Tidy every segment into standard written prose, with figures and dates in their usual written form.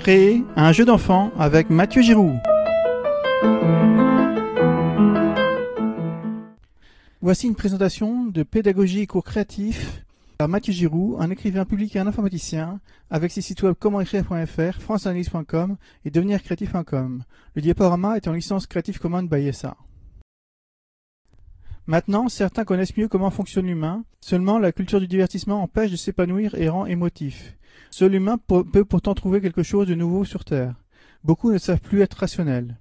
créer un jeu d'enfant avec Mathieu Giroux. Voici une présentation de pédagogie et cours créatifs par Mathieu Giroux, un écrivain public et un informaticien, avec ses sites web commentécrire.fr, franceanalyse.com et devenircreatif.com. Le diaporama est en licence Creative Commons by SA. Maintenant, certains connaissent mieux comment fonctionne l'humain, seulement la culture du divertissement empêche de s'épanouir et rend émotif. Seul l'humain peut pourtant trouver quelque chose de nouveau sur Terre. Beaucoup ne savent plus être rationnels.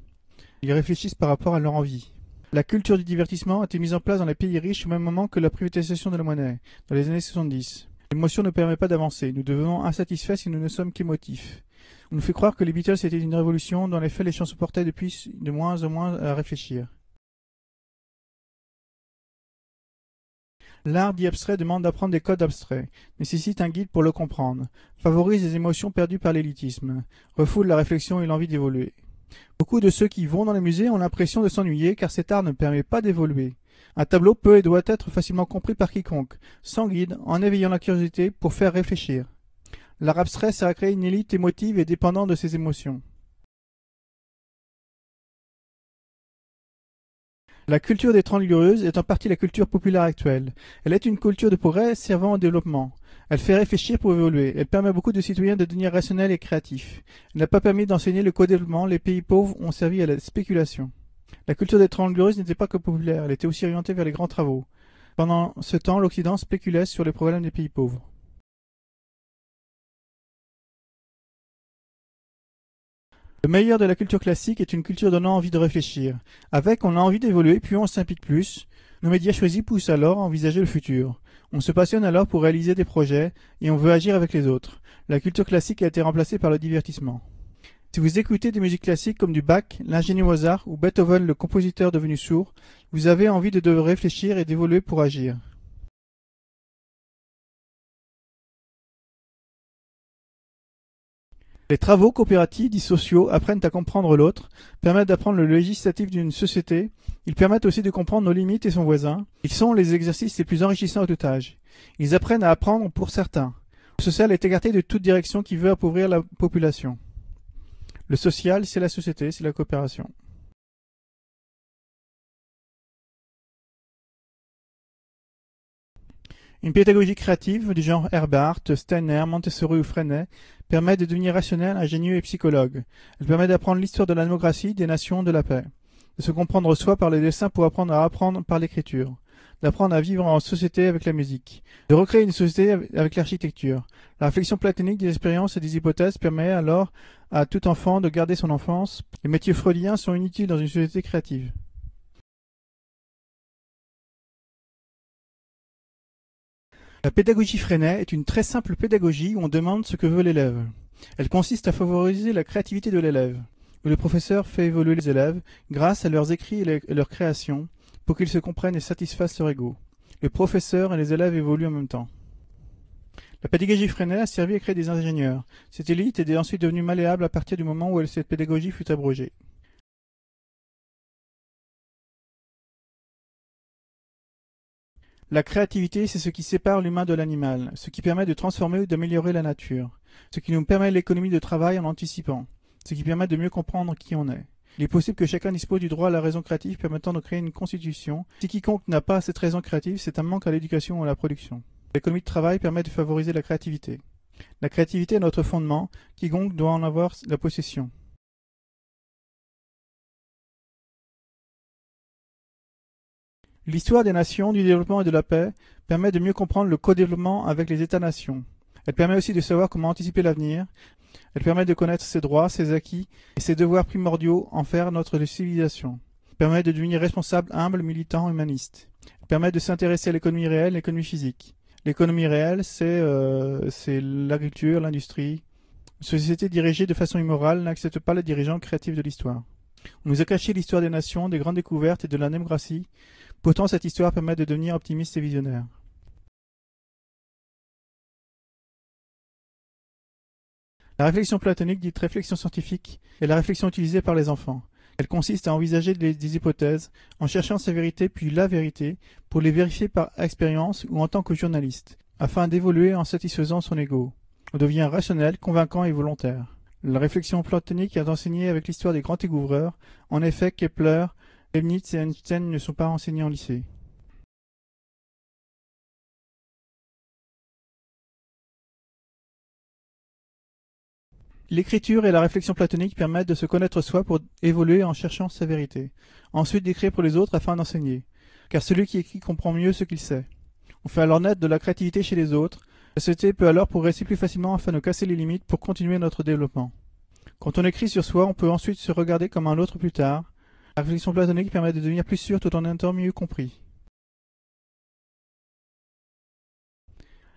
Ils réfléchissent par rapport à leur envie. La culture du divertissement a été mise en place dans les pays riches au même moment que la privatisation de la monnaie, dans les années 70. L'émotion ne permet pas d'avancer, nous devenons insatisfaits si nous ne sommes qu'émotifs. On nous fait croire que les Beatles étaient une révolution, dans les faits les chansons portaient depuis de moins en moins à réfléchir. L'art dit abstrait demande d'apprendre des codes abstraits, nécessite un guide pour le comprendre, favorise les émotions perdues par l'élitisme, refoule la réflexion et l'envie d'évoluer. Beaucoup de ceux qui vont dans les musées ont l'impression de s'ennuyer car cet art ne permet pas d'évoluer. Un tableau peut et doit être facilement compris par quiconque, sans guide, en éveillant la curiosité pour faire réfléchir. L'art abstrait sert à créer une élite émotive et dépendante de ses émotions. La culture des Trente Glorieuses est en partie la culture populaire actuelle. Elle est une culture de progrès servant au développement. Elle fait réfléchir pour évoluer. Elle permet à beaucoup de citoyens de devenir rationnels et créatifs. Elle n'a pas permis d'enseigner le co-développement. Les pays pauvres ont servi à la spéculation. La culture des Trente Glorieuses n'était pas que populaire. Elle était aussi orientée vers les grands travaux. Pendant ce temps, l'Occident spéculait sur les problèmes des pays pauvres. Le meilleur de la culture classique est une culture donnant envie de réfléchir. Avec, on a envie d'évoluer, puis on s'implique plus. Nos médias choisis poussent alors à envisager le futur. On se passionne alors pour réaliser des projets, et on veut agir avec les autres. La culture classique a été remplacée par le divertissement. Si vous écoutez des musiques classiques comme du Bach, l'ingénieur Mozart ou Beethoven, le compositeur devenu sourd, vous avez envie de réfléchir et d'évoluer pour agir. Les travaux coopératifs, dits sociaux, apprennent à comprendre l'autre, permettent d'apprendre le législatif d'une société, ils permettent aussi de comprendre nos limites et son voisin, ils sont les exercices les plus enrichissants à tout âge. Ils apprennent à apprendre pour certains. Le social est écarté de toute direction qui veut appauvrir la population. Le social, c'est la société, c'est la coopération. Une pédagogie créative du genre Herbart, Steiner, Montessori ou Freinet permet de devenir rationnel, ingénieux et psychologue. Elle permet d'apprendre l'histoire de la démocratie, des nations, de la paix. De se comprendre soi par les dessins pour apprendre à apprendre par l'écriture. D'apprendre à vivre en société avec la musique. De recréer une société avec l'architecture. La réflexion platonique des expériences et des hypothèses permet alors à tout enfant de garder son enfance. Les métiers freudiens sont inutiles dans une société créative. La pédagogie Freinet est une très simple pédagogie où on demande ce que veut l'élève. Elle consiste à favoriser la créativité de l'élève, où le professeur fait évoluer les élèves grâce à leurs écrits et leurs créations pour qu'ils se comprennent et satisfassent leur ego. Le professeur et les élèves évoluent en même temps. La pédagogie Freinet a servi à créer des ingénieurs. Cette élite est ensuite devenue malléable à partir du moment où cette pédagogie fut abrogée. La créativité, c'est ce qui sépare l'humain de l'animal, ce qui permet de transformer ou d'améliorer la nature, ce qui nous permet l'économie de travail en anticipant, ce qui permet de mieux comprendre qui on est. Il est possible que chacun dispose du droit à la raison créative permettant de créer une constitution. Si quiconque n'a pas cette raison créative, c'est un manque à l'éducation ou à la production. L'économie de travail permet de favoriser la créativité. La créativité est notre fondement, quiconque doit en avoir la possession. L'histoire des nations, du développement et de la paix permet de mieux comprendre le co-développement avec les États-nations. Elle permet aussi de savoir comment anticiper l'avenir. Elle permet de connaître ses droits, ses acquis et ses devoirs primordiaux en faire notre civilisation. Elle permet de devenir responsable, humble, militant, humaniste. Elle permet de s'intéresser à l'économie réelle, l'économie physique. L'économie réelle, c'est l'agriculture, l'industrie. Une société dirigée de façon immorale n'accepte pas les dirigeants créatifs de l'histoire. On nous a caché l'histoire des nations, des grandes découvertes et de la démocratie. Pourtant, cette histoire permet de devenir optimiste et visionnaire. La réflexion platonique, dite réflexion scientifique, est la réflexion utilisée par les enfants. Elle consiste à envisager des hypothèses en cherchant sa vérité puis la vérité pour les vérifier par expérience ou en tant que journaliste, afin d'évoluer en satisfaisant son ego. On devient rationnel, convaincant et volontaire. La réflexion platonique est enseignée avec l'histoire des grands découvreurs. En effet, Kepler, Leibniz et Einstein ne sont pas enseignés en lycée. L'écriture et la réflexion platonique permettent de se connaître soi pour évoluer en cherchant sa vérité. Ensuite d'écrire pour les autres afin d'enseigner. Car celui qui écrit comprend mieux ce qu'il sait. On fait alors naître de la créativité chez les autres. La société peut alors progresser plus facilement afin de casser les limites pour continuer notre développement. Quand on écrit sur soi, on peut ensuite se regarder comme un autre plus tard. La réflexion platonique permet de devenir plus sûr tout en étant mieux compris.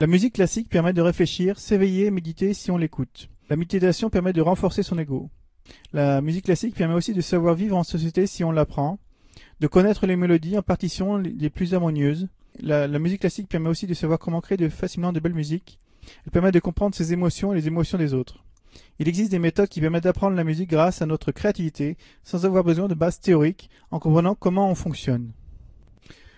La musique classique permet de réfléchir, s'éveiller et méditer si on l'écoute. La méditation permet de renforcer son ego. La musique classique permet aussi de savoir vivre en société si on l'apprend, de connaître les mélodies en partition les plus harmonieuses. La musique classique permet aussi de savoir comment créer facilement de belles musiques. Elle permet de comprendre ses émotions et les émotions des autres. Il existe des méthodes qui permettent d'apprendre la musique grâce à notre créativité, sans avoir besoin de bases théoriques, en comprenant comment on fonctionne.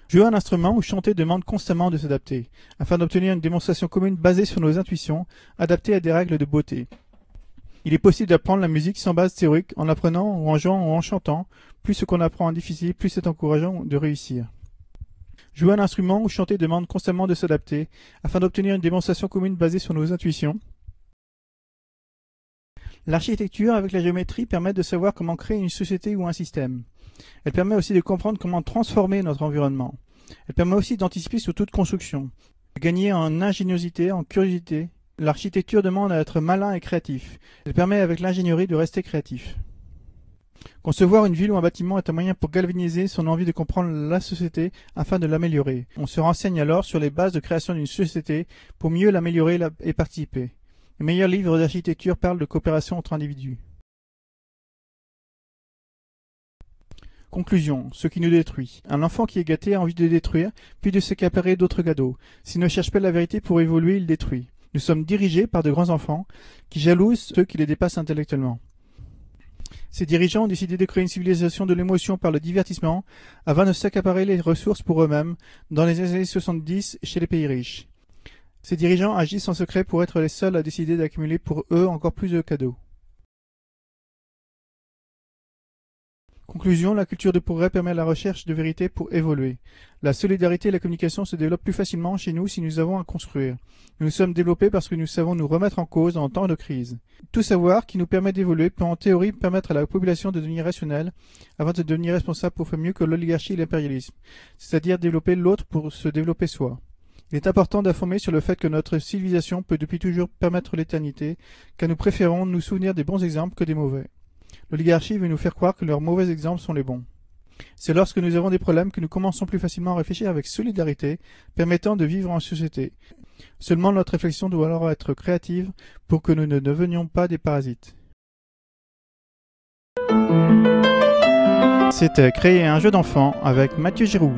Jouer un instrument ou chanter demande constamment de s'adapter, afin d'obtenir une démonstration commune basée sur nos intuitions, adaptée à des règles de beauté. Il est possible d'apprendre la musique sans base théorique, en apprenant ou en jouant ou en chantant. Plus ce qu'on apprend est difficile, plus c'est encourageant de réussir. Jouer un instrument ou chanter demande constamment de s'adapter, afin d'obtenir une démonstration commune basée sur nos intuitions. L'architecture avec la géométrie permet de savoir comment créer une société ou un système. Elle permet aussi de comprendre comment transformer notre environnement. Elle permet aussi d'anticiper sur toute construction, de gagner en ingéniosité, en curiosité. L'architecture demande à être malin et créatif. Elle permet avec l'ingénierie de rester créatif. Concevoir une ville ou un bâtiment est un moyen pour galvaniser son envie de comprendre la société afin de l'améliorer. On se renseigne alors sur les bases de création d'une société pour mieux l'améliorer et participer. Les meilleurs livres d'architecture parlent de coopération entre individus. Conclusion, ce qui nous détruit. Un enfant qui est gâté a envie de détruire, puis de s'accaparer d'autres cadeaux. S'il ne cherche pas la vérité pour évoluer, il détruit. Nous sommes dirigés par de grands enfants qui jalousent ceux qui les dépassent intellectuellement. Ces dirigeants ont décidé de créer une civilisation de l'émotion par le divertissement afin de s'accaparer les ressources pour eux-mêmes dans les années 70 chez les pays riches. Ces dirigeants agissent en secret pour être les seuls à décider d'accumuler pour eux encore plus de cadeaux. Conclusion, la culture de progrès permet la recherche de vérité pour évoluer. La solidarité et la communication se développent plus facilement chez nous si nous avons à construire. Nous nous sommes développés parce que nous savons nous remettre en cause en temps de crise. Tout savoir qui nous permet d'évoluer peut en théorie permettre à la population de devenir rationnelle avant de devenir responsable pour faire mieux que l'oligarchie et l'impérialisme, c'est-à-dire développer l'autre pour se développer soi. Il est important d'informer sur le fait que notre civilisation peut depuis toujours permettre l'éternité, car nous préférons nous souvenir des bons exemples que des mauvais. L'oligarchie veut nous faire croire que leurs mauvais exemples sont les bons. C'est lorsque nous avons des problèmes que nous commençons plus facilement à réfléchir avec solidarité, permettant de vivre en société. Seulement notre réflexion doit alors être créative pour que nous ne devenions pas des parasites. C'était Créer un jeu d'enfant avec Mathieu Giroux.